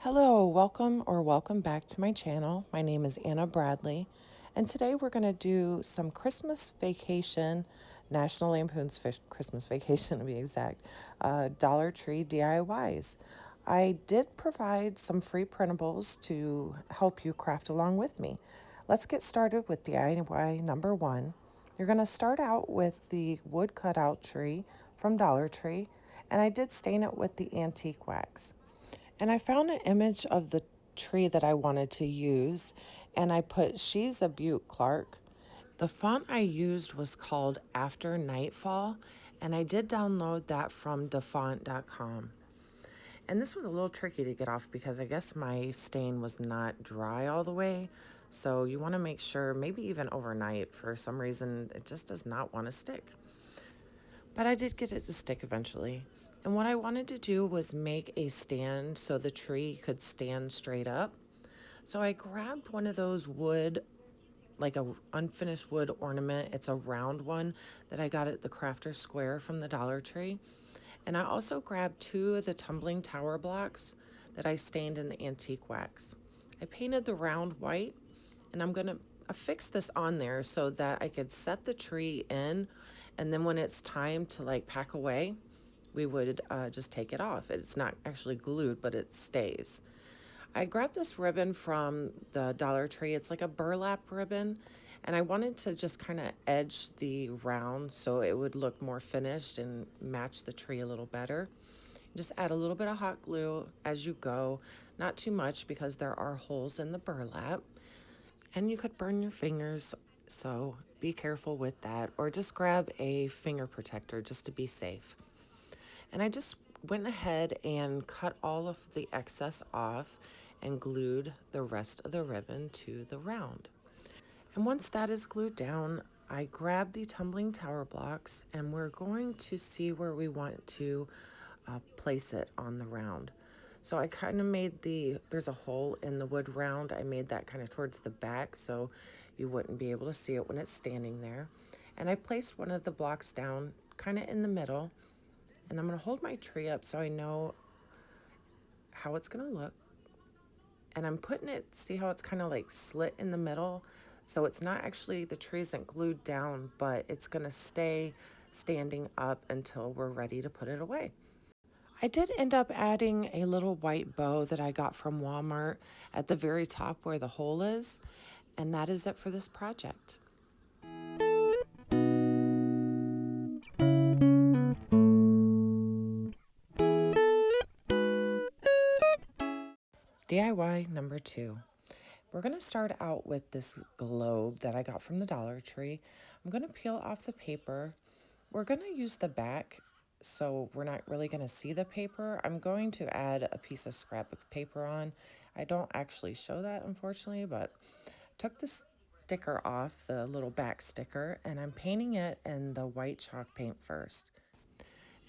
Hello, welcome back to my channel. My name is Anna Bradley, and today we're going to do some Christmas Vacation, National Lampoon's Christmas Vacation to be exact, Dollar Tree DIYs. I did provide some free printables to help you craft along with me. Let's get started with DIY number one. You're going to start out with the wood cutout tree from Dollar Tree, and I did stain it with the antique wax. And I found an image of the tree that I wanted to use, and I put She's a Butte Clark. The font I used was called After Nightfall, and I did download that from dafont.com. And this was a little tricky to get off because I guess my stain was not dry all the way. So you want to make sure, maybe even overnight, for some reason it just does not want to stick. But I did get it to stick eventually. And what I wanted to do was make a stand so the tree could stand straight up. So I grabbed one of those wood, like a unfinished wood ornament. It's a round one that I got at the Crafter Square from the Dollar Tree. And I also grabbed two of the tumbling tower blocks that I stained in the antique wax. I painted the round white, and I'm going to affix this on there so that I could set the tree in, and then when it's time to like pack away, we would just take it off. It's not actually glued, but it stays. I grabbed this ribbon from the Dollar Tree. It's like a burlap ribbon, and I wanted to just kind of edge the round so it would look more finished and match the tree a little better. Just add a little bit of hot glue as you go, not too much because there are holes in the burlap, and you could burn your fingers, so be careful with that, or just grab a finger protector just to be safe. And I just went ahead and cut all of the excess off and glued the rest of the ribbon to the round. And once that is glued down, I grabbed the tumbling tower blocks, and we're going to see where we want to place it on the round. So I kind of made there's a hole in the wood round. I made that kind of towards the back so you wouldn't be able to see it when it's standing there. And I placed one of the blocks down kind of in the middle, and I'm going to hold my tree up so I know how it's going to look. And I'm putting it, see how it's kind of like slit in the middle? So it's not actually, the tree isn't glued down, but it's going to stay standing up until we're ready to put it away. I did end up adding a little white bow that I got from Walmart at the very top where the hole is, and that is it for this project. DIY number two. We're going to start out with this globe that I got from the Dollar Tree. I'm going to peel off the paper. We're going to use the back, so we're not really going to see the paper. I'm going to add a piece of scrapbook paper on. I don't actually show that, unfortunately, but took the sticker off, the little back sticker, and I'm painting it in the white chalk paint first.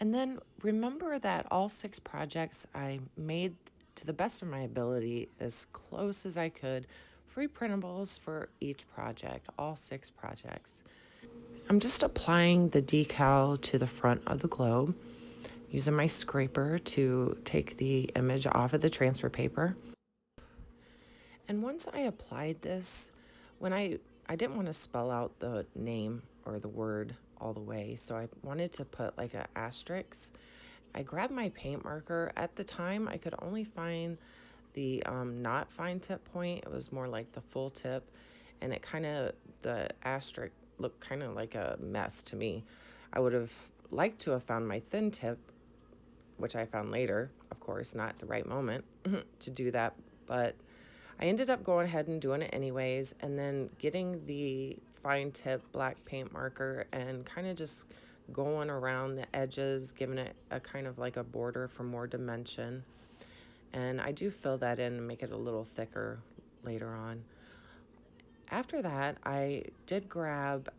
And then remember that all 6 projects I made to the best of my ability, as close as I could, free printables for each project, all 6 projects. I'm just applying the decal to the front of the globe, using my scraper to take the image off of the transfer paper. And once I applied this, when I didn't want to spell out the name or the word all the way, so I wanted to put like an asterisk. I grabbed my paint marker. At the time, I could only find the not fine tip point. It was more like the full tip, and it kind of, the asterisk looked kind of like a mess to me. I would have liked to have found my thin tip, which I found later, of course, not the right moment to do that, but I ended up going ahead and doing it anyways, and then getting the fine tip black paint marker and kind of just going around the edges, giving it a kind of like a border for more dimension. And I do fill that in and make it a little thicker later on. After that, I did grab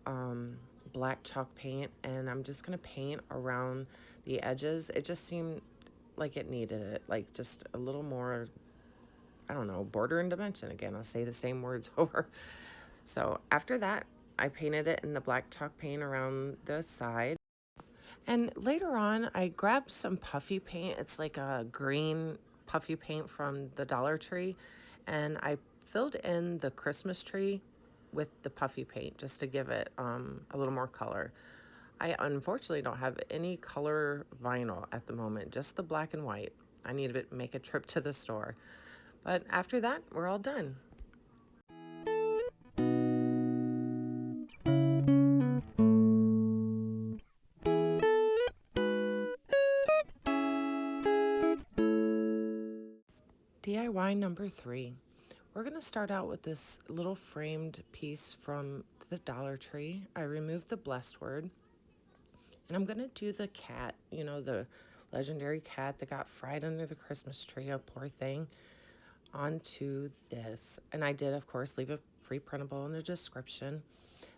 black chalk paint, and I'm just going to paint around the edges. It just seemed like it needed it, like just a little more, I don't know, border and dimension. Again, I'll say the same words over. So after that, I painted it in the black chalk paint around the side. And later on, I grabbed some puffy paint. It's like a green puffy paint from the Dollar Tree, and I filled in the Christmas tree with the puffy paint just to give it a little more color. I unfortunately don't have any color vinyl at the moment, just the black and white. I need to make a trip to the store. But after that, we're all done. DIY number 3. We're going to start out with this little framed piece from the Dollar Tree. I removed the blessed word, and I'm going to do the cat, the legendary cat that got fried under the Christmas tree, a poor thing, onto this. And I did, of course, leave a free printable in the description.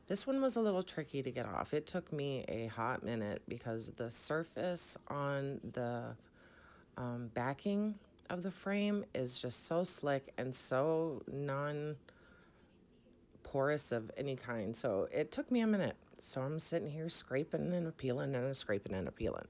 This one was a little tricky to get off. It took me a hot minute because the surface on the backing of the frame is just so slick and so non-porous of any kind. So it took me a minute. So I'm sitting here scraping and peeling and scraping and peeling.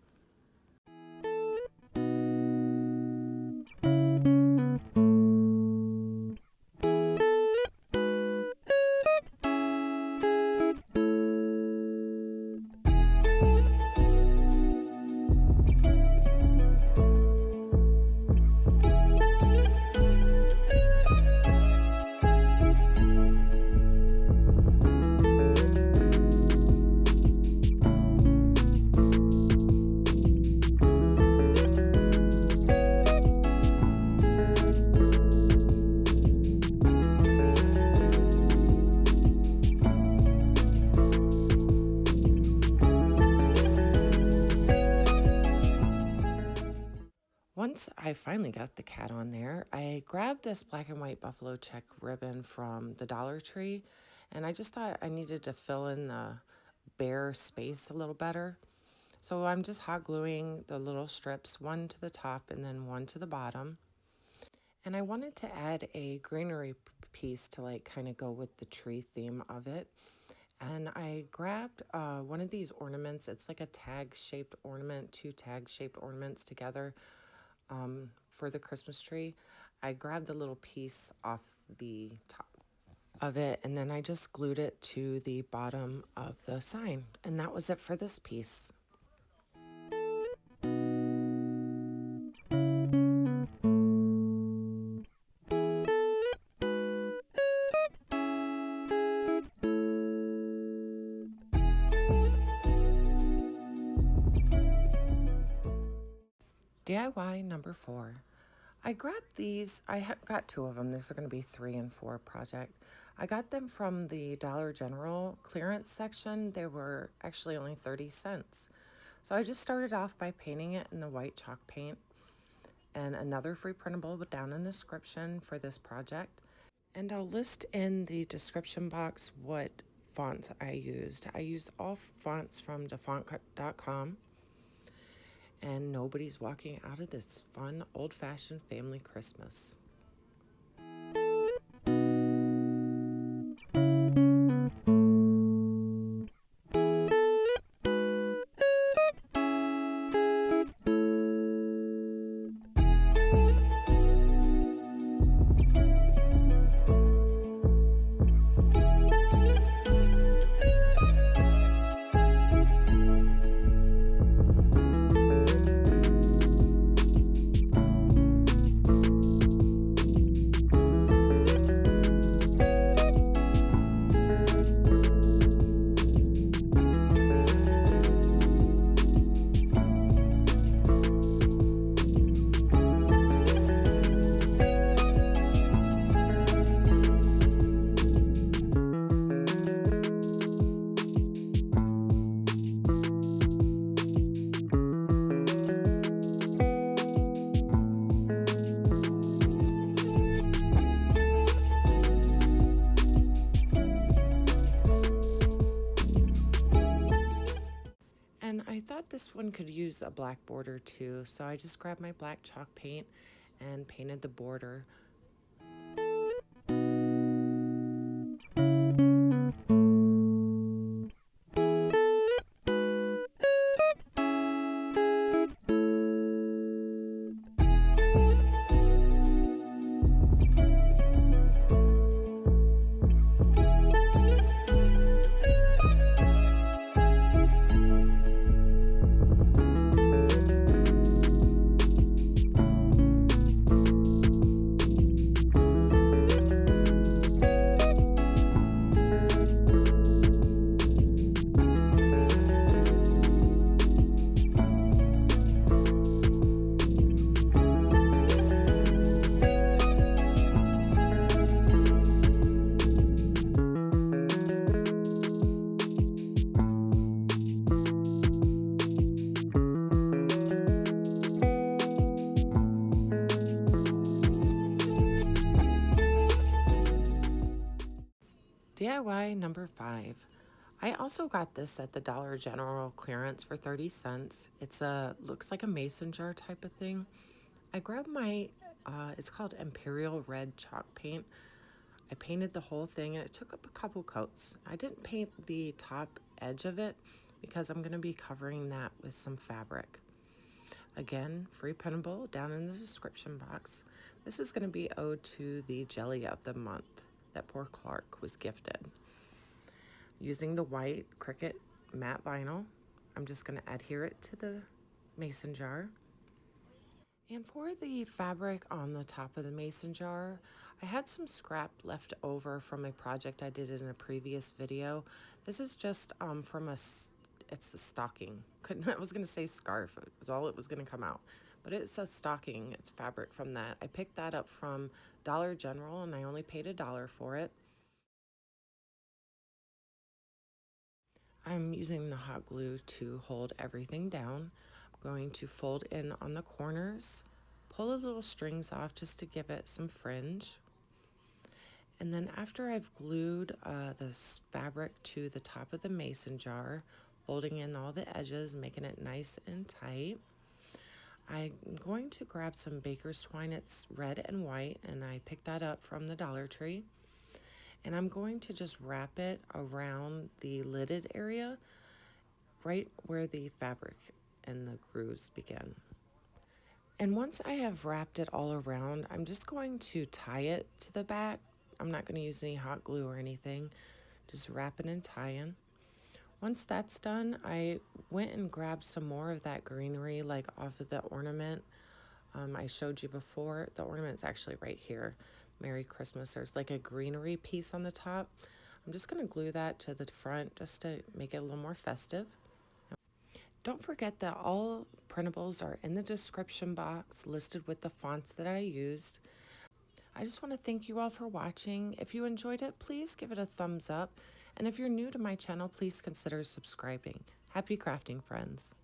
Once I finally got the cat on there, I grabbed this black and white buffalo check ribbon from the Dollar Tree, and I just thought I needed to fill in the bare space a little better. So I'm just hot gluing the little strips, one to the top and then one to the bottom. And I wanted to add a greenery piece to like kind of go with the tree theme of it. And I grabbed one of these ornaments. It's like a tag-shaped ornament, 2 tag-shaped ornaments together for the Christmas tree. I grabbed the little piece off the top of it, and then I just glued it to the bottom of the sign. And that was it for this piece. DIY number 4. I grabbed these. I got 2 of them. These are going to be 3 and 4 project. I got them from the Dollar General clearance section. They were actually only 30 cents. So I just started off by painting it in the white chalk paint, and another free printable down in the description for this project. And I'll list in the description box what font I used. I used all fonts from defont.com. And nobody's walking out of this fun, old-fashioned family Christmas. And I thought this one could use a black border too, so I just grabbed my black chalk paint and painted the border. DIY number 5. I also got this at the Dollar General clearance for 30 cents. Looks like a mason jar type of thing. I grabbed it's called Imperial Red chalk paint. I painted the whole thing and it took up a couple coats. I didn't paint the top edge of it because I'm going to be covering that with some fabric. Again, free printable down in the description box. This is going to be owed to the Jelly of the Month that poor Clark was gifted. Using the white Cricut matte vinyl, I'm just going to adhere it to the mason jar. And for the fabric on the top of the mason jar, I had some scrap left over from a project I did in a previous video. This is just it's a stocking. I was going to say scarf. It was all it was going to come out. But it's a stocking. It's fabric from that. I picked that up from Dollar General and I only paid $1 for it. I'm using the hot glue to hold everything down. I'm going to fold in on the corners, pull the little strings off just to give it some fringe. And then after I've glued this fabric to the top of the mason jar, folding in all the edges, making it nice and tight, I'm going to grab some baker's twine. It's red and white, and I picked that up from the Dollar Tree. And I'm going to just wrap it around the lidded area, right where the fabric and the grooves begin. And once I have wrapped it all around, I'm just going to tie it to the back. I'm not going to use any hot glue or anything, just wrapping and tying. Once that's done, I went and grabbed some more of that greenery, like off of the ornament I showed you before. The ornament's actually right here. Merry Christmas. There's like a greenery piece on the top. I'm just going to glue that to the front just to make it a little more festive. Don't forget that all printables are in the description box listed with the fonts that I used. I just want to thank you all for watching. If you enjoyed it, please give it a thumbs up. And if you're new to my channel, please consider subscribing. Happy crafting, friends.